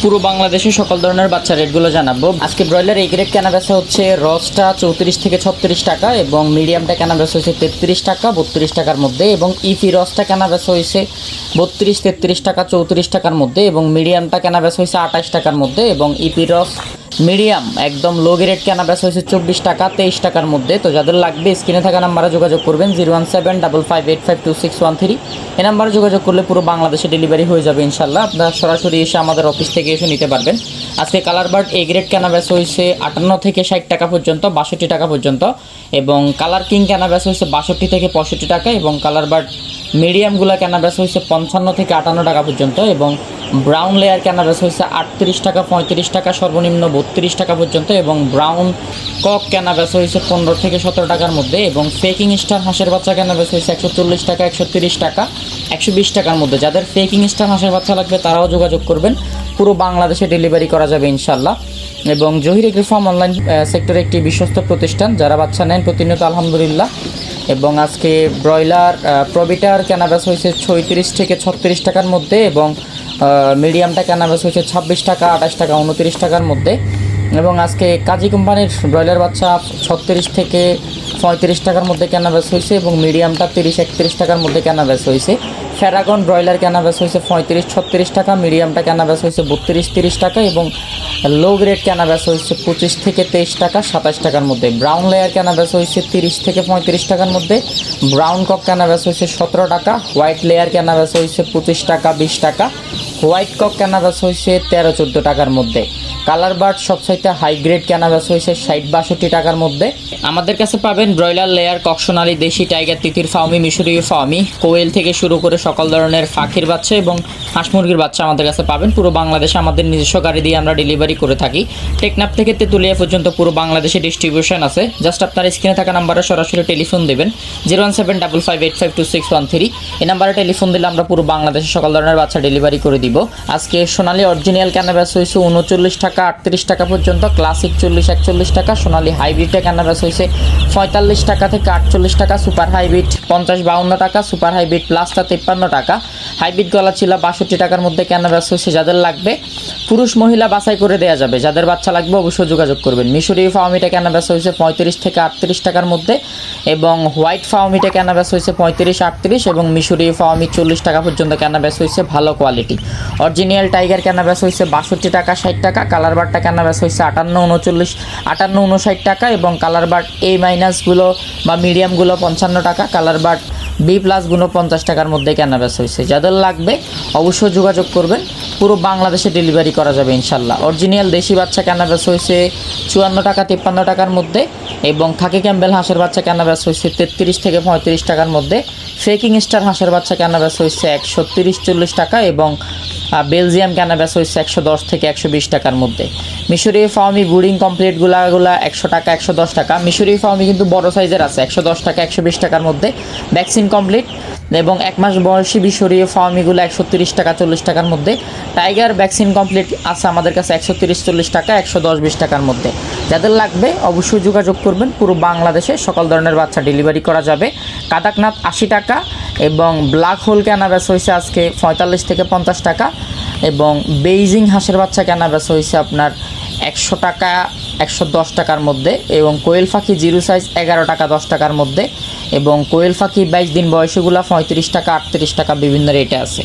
পুরো বাংলাদেশে সকল ধরনের বাচ্চা রেটগুলো জানাবো। আজকে ব্রয়লার এই গ্রেড কেনা বেচা হচ্ছে রসটা 34 থেকে 36 টাকা এবং মিডিয়ামটা কেনা বেচা হয়েছে 33 টাকা 32 টাকার মধ্যে এবং ইফি রসটা কেনা বেচা হয়েছে 32 33 টাকা 34 টাকার মধ্যে এবং মিডিয়ামটা কেনা বেচা হয়েছে 28 টাকার মধ্যে এবং ইপি রস মিডিয়াম একদম লো গ্রেড কেনা বেচা হয়েছে 24 টাকা 23 টাকার মধ্যে। তো যাদের লাগবে স্ক্রিনে থাকা নাম্বারে যোগাযোগ করবেন 01755852613। এই নাম্বারে যোগাযোগ করলে পুরো বাংলাদেশে ডেলিভারি হয়ে যাবে ইনশাল্লাহ। আপনারা সরাসরি এসে আমাদের অফিস থেকে এসে নিতে পারবেন। আজকে কালার বার্ড এ গ্রেড কেনা বেচা হয়েছে 58 থেকে 60 টাকা পর্যন্ত 62 টাকা পর্যন্ত এবং কালার কিং কেনা বেচা হয়েছে 62 থেকে 65 টাকা এবং কালার বার্ড মিডিয়ামগুলো কেনা বেচা হয়েছে 55 থেকে 58 টাকা পর্যন্ত এবং ব্রাউন লেয়ার কেনা বেচা হয়েছে 38 টাকা 35 টাকা সর্বনিম্ন 32 টাকা পর্যন্ত এবং ব্রাউন কক কেনা বেচা হয়েছে 15 থেকে 17 টাকার মধ্যে এবং ফেকিং স্টার হাঁসের বাচ্চা কেনা বেচা হয়েছে 140 টাকা 130 টাকা 120 টাকার মধ্যে। যাদের ফেকিং স্টার হাঁসের বাচ্চা লাগবে তারাও যোগাযোগ করবেন, পুরো বাংলাদেশে ডেলিভারি করা যাবে ইনশাল্লাহ। এবং জহির এগ্রি ফার্ম অনলাইন সেক্টরে একটি বিশ্বস্ত প্রতিষ্ঠান, যারা বাচ্চা নেন প্রতিনিয়ত আলহামদুলিল্লাহ। এবং আজকে ব্রয়লার প্রবিটার কেনা বেচা হয়েছে 36 থেকে 36 টাকার মধ্যে এবং মিডিয়ামটা কেনা বেচা হয়েছে 26 টাকা 28 টাকা 29 টাকার মধ্যে এবং আজকে কাজী কোম্পানির ব্রয়লার বাচ্চা 36 থেকে 35 টাকার মধ্যে কেনা বেচা হয়েছে এবং মিডিয়ামটা 30-31 টাকার মধ্যে কেনা বেচা হয়েছে। ফ্যারাগন ব্রয়লার কেনা বেচা হয়েছে 35-36 টাকা, মিডিয়ামটা কেনা বেচা হয়েছে 32-30 টাকা এবং লো গ্রেড কেনা বেচা হয়েছে 25 থেকে 23 টাকা 27 টাকার মধ্যে। ব্রাউন লেয়ার কেনা বেচা হয়েছে 30 থেকে 35 টাকার মধ্যে, ব্রাউন কক কেনা বেচা হয়েছে 17 টাকা, হোয়াইট লেয়ার কেনা বেচা হয়েছে 25 টাকা 20 টাকা, হোয়াইট কক কেনা বেচা হয়েছে 13-14 টাকার মধ্যে। কালার বার্ড সবচাইতে হাই গ্রেড কেনা বেচা হয়েছে 60-62 টাকার মধ্যে। আমাদের কাছে পাবেন ব্রয়লার লেয়ার, ককসোনালি, দেশি টাইগার, তিতির ফার্মি, মিশরীয় ফার্মি, কোয়েল থেকে শুরু করে সকল ধরনের পাখির বাচ্চা এবং হাঁস মুরগির বাচ্চা আমাদের কাছে পাবেন। পুরো বাংলাদেশে আমাদের নিজস্ব গাড়ি দিয়ে আমরা ডেলিভারি করে থাকি। টেকনাফ থেকে তেঁতুলিয়া পর্যন্ত পুরো বাংলাদেশে ডিস্ট্রিবিউশন আছে। জাস্ট আপনার স্ক্রিনে থাকা নাম্বারে সরাসরি টেলিফোন দেবেন 01755852613। এই নাম্বারে টেলিফোন দিলে আমরা পুরো বাংলাদেশে সকল ধরনের বাচ্চা ডেলিভারি করে দিব। আজকে সোনালী অরিজিনাল কেনা বেচা হয়েছে 39 টাকা 38 টাকা পর্যন্ত, ক্লাসিক 40-41 টাকা, সোনালী হাইব্রিডটা কেনা বেচা হয়েছে 45 টাকা থেকে 48 টাকা, সুপার হাইব্রিড 50-52 টাকা, সুপার হাইব্রিড প্লাসটা 53 টাকা, হাইব্রিড গলা ছিল 62 টাকার মধ্যে কেনা বেচা হয়েছে। যাদের লাগবে পুরুষ মহিলা বাছাই করে দেওয়া যাবে, যাদের বাচ্চা লাগবে অবশ্যই যোগাযোগ করবেন। মিশরীয় ফার্মিটা কেনা বেচা হয়েছে 35 থেকে 38 টাকার মধ্যে এবং হোয়াইট ফার্মিটা কেনা বেচা হয়েছে 35-38 এবং মিশরীয় ফার্মি 40 টাকা পর্যন্ত কেনা বেচা হয়েছে ভালো কোয়ালিটি। অরিজিনাল টাইগার কেনা বেচা হয়েছে 62 টাকা 60 টাকা, কালার বারটা কেনা বেচা হয়েছে 58-59 টাকা এবং কালার বার্ড এ মাইনাসগুলো বা মিডিয়ামগুলো 55 টাকা, কালার বার্ড বি প্লাসগুলো 50 টাকার মধ্যে কেনা বেচা হয়েছে। যাদের লাগবে অবশ্যই যোগাযোগ করবেন, পুরো বাংলাদেশে ডেলিভারি করা যাবে ইনশাল্লাহ। অরিজিনাল দেশি বাচ্চা কেনা বেচা হয়েছে 54 টাকা 53 টাকার মধ্যে এবং খাকি ক্যাম্বেল হাঁসের বাচ্চা কেনা বেচা হয়েছে 33 থেকে 35 টাকার মধ্যে। ফেকিং স্টার হাঁসের বাচ্চা কেনা বেচা হয়েছে 130-40 টাকা এবং বেলজিয়াম কেনা বেচা হয়েছে 110 থেকে 120 টাকার মধ্যে। মিশরীয় ফার্মি বুডিং কমপ্লিটগুলো 100 টাকা 110 টাকা। মিশরীয় ফার্মি কিন্তু বড় সাইজের আছে 110 টাকা 120 টাকার মধ্যে। ভ্যাকসিন কমপ্লিট এবং 1 মাস বয়সী মিশরীয় ফার্মিগুলো 130 টাকা 40 টাকার মধ্যে। টাইগার ভ্যাকসিন কমপ্লিট আছে আমাদের কাছে 130-40 টাকা 110-20 টাকার মধ্যে। যাদের লাগবে অবশ্যই যোগাযোগ করবেন, পুরো বাংলাদেশে সকল ধরনের বাচ্চা ডেলিভারি করা যাবে। কাদাকনাথ 80 টাকা এবং ব্ল্যাক হোল কেনা বেচা হয়েছে আজকে 45 থেকে 50 টাকা এবং বেইজিং হাঁসের বাচ্চা কেনা বেচা হয়েছে আপনার 100 টাকা 110 টাকার মধ্যে এবং কোয়েল পাখি জিরো সাইজ 11 টাকা 10 টাকার মধ্যে এবং কোয়েল পাখি 22 দিন বয়সীগুলো 35 টাকা 38 টাকা বিভিন্ন রেটে আছে।